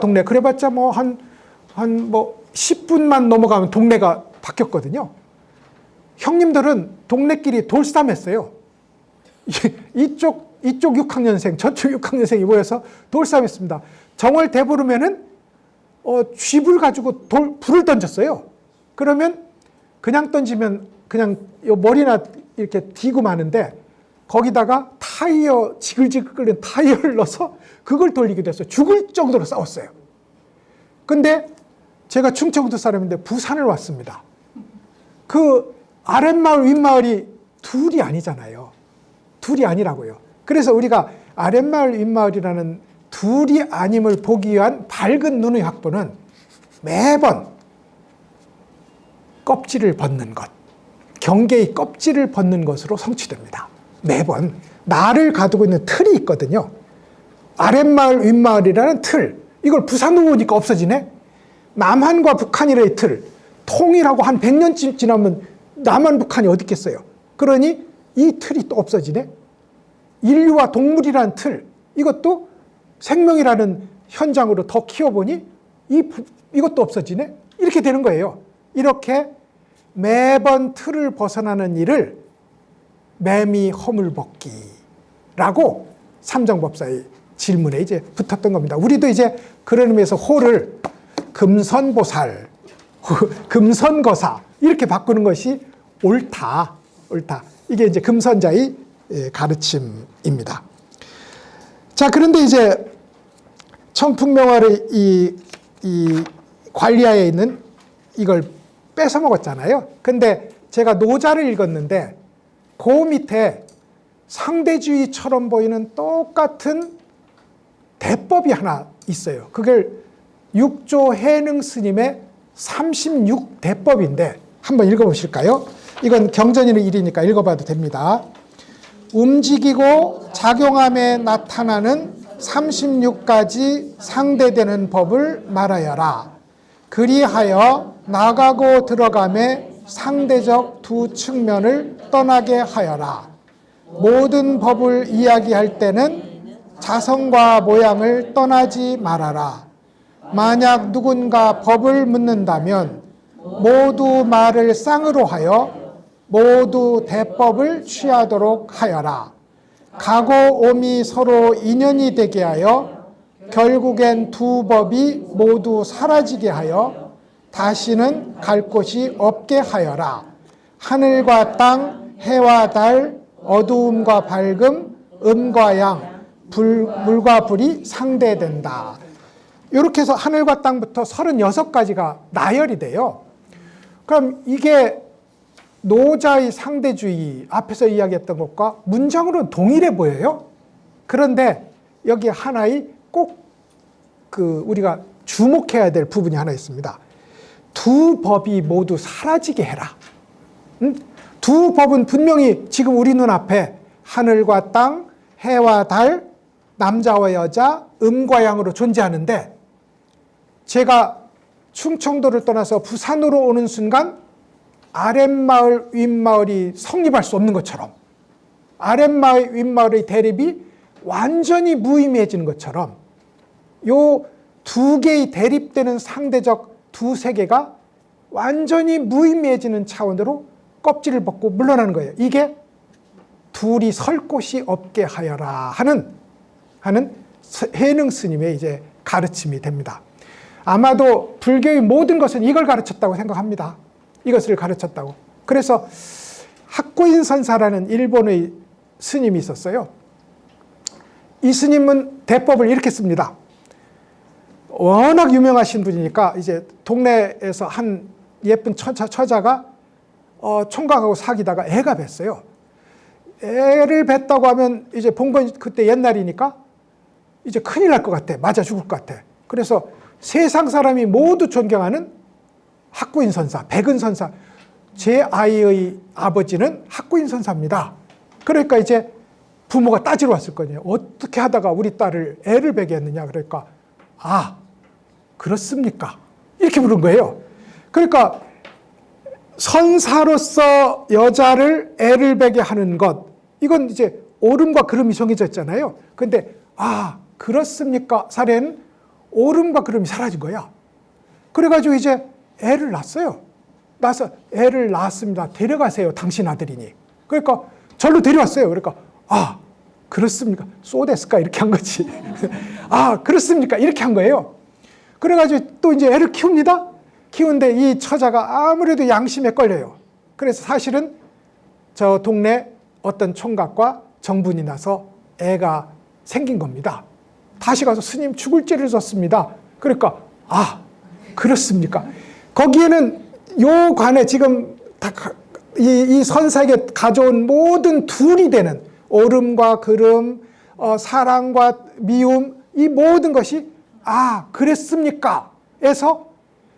동네 그래봤자 뭐 한 10분만 넘어가면 동네가 바뀌었거든요. 형님들은 동네끼리 돌싸움했어요. 이쪽 6학년생, 저쪽 6학년생이 모여서 돌싸움했습니다. 정월 대보름에는 쥐불 가지고 불을 던졌어요. 그러면 그냥 던지면 그냥 머리나 이렇게 디고 마는데 거기다가 타이어, 지글지글 끓는 타이어를 넣어서 그걸 돌리기도 했어요. 죽을 정도로 싸웠어요. 근데 제가 충청도 사람인데 부산을 왔습니다. 그 아랫마을, 윗마을이 둘이 아니잖아요. 둘이 아니라고요. 그래서 우리가 아랫마을, 윗마을이라는 둘이 아님을 보기 위한 밝은 눈의 확보는 매번 껍질을 벗는 것, 경계의 껍질을 벗는 것으로 성취됩니다. 매번 나를 가두고 있는 틀이 있거든요. 아랫마을, 윗마을이라는 틀. 이걸 부산으로 오니까 없어지네. 남한과 북한이라의 틀. 통일하고 한 100년쯤 지나면 남한, 북한이 어디 있겠어요. 그러니 이 틀이 또 없어지네. 인류와 동물이라는 틀. 이것도 생명이라는 현장으로 더 키워보니 이것도 없어지네. 이렇게 되는 거예요. 이렇게 매번 틀을 벗어나는 일을 매미 허물벗기라고 삼정법사의 질문에 이제 붙었던 겁니다. 우리도 이제 그런 의미에서 호를 금선보살, 금선거사 이렇게 바꾸는 것이 옳다. 이게 이제 금선자의 가르침입니다. 자, 그런데 이제 청풍명화를 이 관리하에 있는 이걸 뺏어 먹었잖아요. 근데 제가 노자를 읽었는데 그 밑에 상대주의처럼 보이는 똑같은 대법이 하나 있어요. 그걸 육조 해능 스님의 36대법인데 한번 읽어보실까요? 이건 경전이는 일이니까 읽어봐도 됩니다. 움직이고 작용함에 나타나는 36가지 상대되는 법을 말하여라. 그리하여 나가고 들어감에 상대적 두 측면을 떠나게 하여라. 모든 법을 이야기할 때는 자성과 모양을 떠나지 말아라. 만약 누군가 법을 묻는다면 모두 말을 쌍으로 하여 모두 대법을 취하도록 하여라. 가고 오미 서로 인연이 되게 하여 결국엔 두 법이 모두 사라지게 하여 다시는 갈 곳이 없게 하여라. 하늘과 땅, 해와 달, 어두움과 밝음, 음과 양, 물과 불이 상대된다. 이렇게 해서 하늘과 땅부터 36가지가 나열이 돼요. 그럼 이게 노자의 상대주의 앞에서 이야기했던 것과 문장으로는 동일해 보여요. 그런데 여기 하나의 꼭 우리가 주목해야 될 부분이 하나 있습니다. 두 법이 모두 사라지게 해라. 두 법은 분명히 지금 우리 눈앞에 하늘과 땅, 해와 달, 남자와 여자, 음과 양으로 존재하는데 제가 충청도를 떠나서 부산으로 오는 순간 아랫마을, 윗마을이 성립할 수 없는 것처럼 아랫마을, 윗마을의 대립이 완전히 무의미해지는 것처럼 요 두 개의 대립되는 상대적 두 세계가 완전히 무의미해지는 차원으로 껍질을 벗고 물러나는 거예요. 이게 둘이 설 곳이 없게 하여라 하는 해능 스님의 이제 가르침이 됩니다. 아마도 불교의 모든 것은 이걸 가르쳤다고 생각합니다. 이것을 가르쳤다고. 그래서 학구인 선사라는 일본의 스님이 있었어요. 이 스님은 대법을 이렇게 씁니다. 워낙 유명하신 분이니까 이제 동네에서 한 예쁜 처자가 총각하고 사귀다가 애가 뱄어요. 애를 뱄다고 하면 이제 봉건 그때 옛날이니까 이제 큰일 날 것 같아. 맞아 죽을 것 같아. 그래서 세상 사람이 모두 존경하는 학구인 선사, 백은 선사. 제 아이의 아버지는 학구인 선사입니다. 그러니까 이제 부모가 따지러 왔을 거예요. 어떻게 하다가 우리 딸을 애를 베게 했느냐. 그러니까 아, 그렇습니까? 이렇게 물은 거예요. 그러니까 선사로서 여자를 애를 베게 하는 것, 이건 이제 옳음과 그름이 정해져 있잖아요. 근데 아, 그렇습니까? 사례는 옳음과 그름이 사라진 거야. 그래가지고 이제 애를 낳았어요. 낳아서 애를 낳았습니다. 데려가세요. 당신 아들이니. 그러니까 절로 데려왔어요. 그러니까 아, 그렇습니까? 소데스까? 이렇게 한 거지. 아, 그렇습니까? 이렇게 한 거예요. 그래가지고 또 이제 애를 키웁니다. 키우는데 이 처자가 아무래도 양심에 걸려요. 그래서 사실은 저 동네 어떤 총각과 정분이 나서 애가 생긴 겁니다. 다시 가서 스님 죽을 죄를 졌습니다. 그러니까 아, 그렇습니까? 거기에는 요 관에 지금 이 선사에게 가져온 모든 둘이 되는 옳음과 그름, 사랑과 미움, 이 모든 것이 아, 그랬습니까? 에서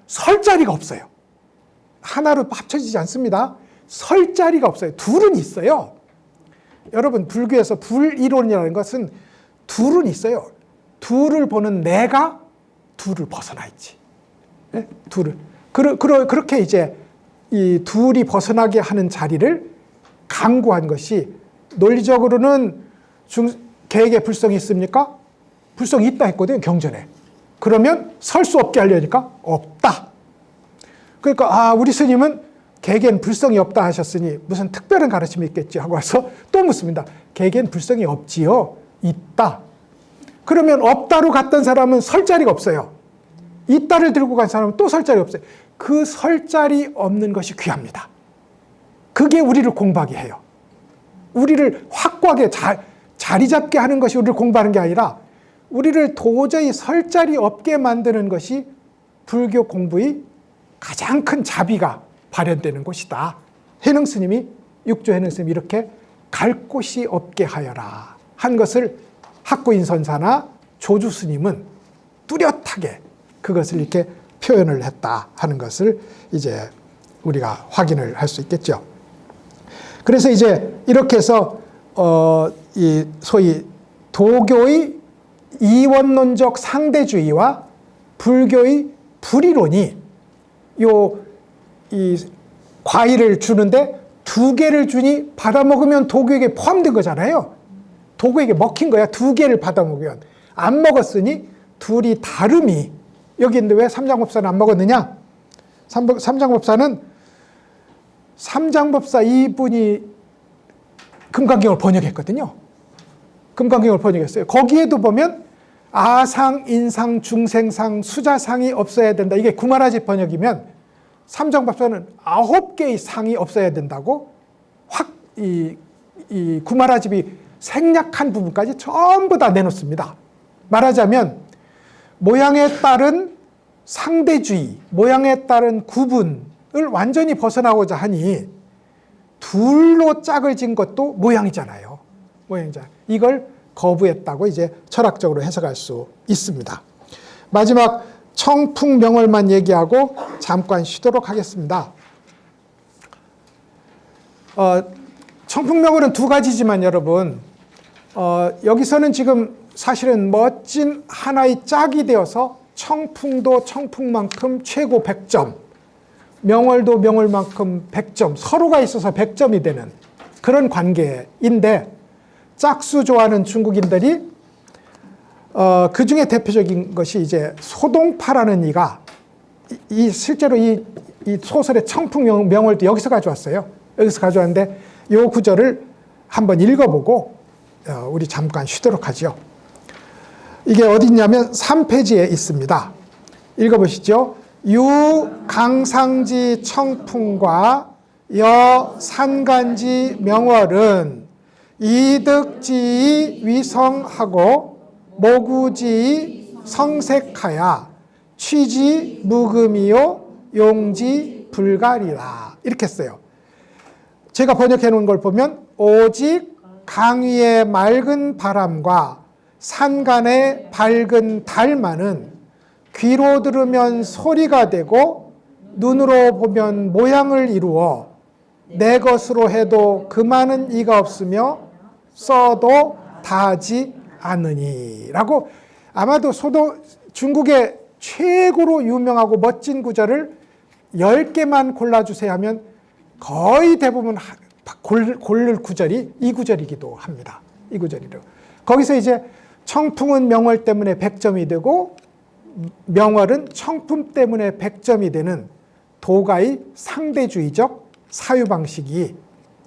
설 자리가 없어요. 하나로 합쳐지지 않습니다. 설 자리가 없어요. 둘은 있어요. 여러분, 불교에서 불이론이라는 것은 둘은 있어요. 둘을 보는 내가 둘을 벗어나 있지. 네? 둘을. 그렇게 이제 이 둘이 벗어나게 하는 자리를 강구한 것이 논리적으로는 계획에 불성이 있습니까? 불성이 있다 했거든요, 경전에. 그러면 설 수 없게 하려니까 없다. 그러니까 아, 우리 스님은 개개는 불성이 없다 하셨으니 무슨 특별한 가르침이 있겠지 하고 와서 또 묻습니다. 개개는 불성이 없지요? 있다. 그러면 없다로 갔던 사람은 설 자리가 없어요. 있다를 들고 간 사람은 또 설 자리 없어요. 그 설 자리 없는 것이 귀합니다. 그게 우리를 공부하게 해요. 우리를 확고하게 자리 잡게 하는 것이 우리를 공부하는 게 아니라 우리를 도저히 설 자리 없게 만드는 것이 불교 공부의 가장 큰 자비가 발현되는 곳이다. 해능 스님이, 육조 해능 스님이 이렇게 갈 곳이 없게 하여라 한 것을 학구인선사나 조주 스님은 뚜렷하게 그것을 이렇게 표현을 했다 하는 것을 이제 우리가 확인을 할 수 있겠죠. 그래서 이제 이렇게 해서 이 소위 도교의 이원론적 상대주의와 불교의 불이론이 이 과일을 주는데 2개를 주니 받아 먹으면 도교에게 포함된 거잖아요. 도교에게 먹힌 거야. 2개를 받아 먹으면. 안 먹었으니 둘이 다름이 여기 있는데 왜 삼장법사는 안 먹었느냐? 삼장법사는 삼장법사 이분이 금강경을 번역했거든요. 금강경을 번역했어요. 거기에도 보면 아상, 인상, 중생상, 수자상이 없어야 된다. 이게 구마라지 번역이면 삼장법사는 9개의 상이 없어야 된다고 이 구마라집이 생략한 부분까지 전부 다 내놓습니다. 말하자면 모양에 따른 상대주의, 모양에 따른 구분을 완전히 벗어나고자 하니 둘로 짝을 진 것도 모양이잖아요. 모양이잖아요. 이걸 거부했다고 이제 철학적으로 해석할 수 있습니다. 마지막 청풍명월만 얘기하고 잠깐 쉬도록 하겠습니다. 청풍명월은 2가지지만 여러분, 여기서는 지금 사실은 멋진 하나의 짝이 되어서 청풍도 청풍만큼 최고 100점, 명월도 명월만큼 100점, 서로가 있어서 100점이 되는 그런 관계인데, 짝수 좋아하는 중국인들이 그 중에 대표적인 것이 이제 소동파라는 이가 실제로 이 소설의 청풍명월도 여기서 가져왔어요. 여기서 가져왔는데 이 구절을 한번 읽어보고 우리 잠깐 쉬도록 하죠. 이게 어디 있냐면 3페이지에 있습니다. 읽어보시죠. 유 강상지 청풍과 여 산간지 명월은 이득지 위성하고 모구지 성색하야 취지 무금이요 용지 불가리라. 이렇게 써요. 제가 번역해 놓은 걸 보면 오직 강위의 맑은 바람과 산간의 밝은 달만은 귀로 들으면 소리가 되고 눈으로 보면 모양을 이루어 내 것으로 해도 그 많은 이가 없으며 써도 다하지 않으니 라고, 아마도 중국의 최고로 유명하고 멋진 구절을 10개만 골라주세요 하면 거의 대부분 고를 구절이 이 구절이기도 합니다. 이 구절이로. 거기서 이제 청풍은 명월 때문에 100점이 되고 명월은 청풍 때문에 100점이 되는 도가의 상대주의적 사유방식이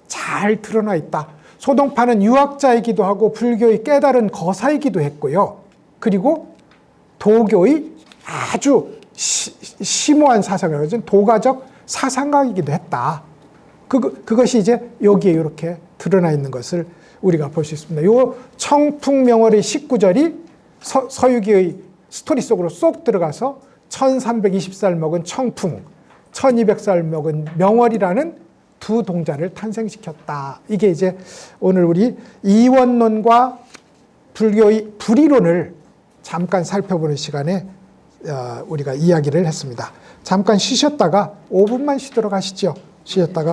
잘 드러나 있다. 소동파는 유학자이기도 하고 불교의 깨달은 거사이기도 했고요. 그리고 도교의 아주 심오한 사상을 가진 도가적 사상가이기도 했다. 그것이 이제 여기에 이렇게 드러나 있는 것을 우리가 볼 수 있습니다. 요 청풍명월의 19절이 서유기의 스토리 속으로 쏙 들어가서 1320살 먹은 청풍, 1200살 먹은 명월이라는 두 동자를 탄생시켰다. 이게 이제 오늘 우리 이원론과 불교의 불이론을 잠깐 살펴보는 시간에 우리가 이야기를 했습니다. 잠깐 쉬셨다가 5분만 쉬도록 하시죠. 쉬었다가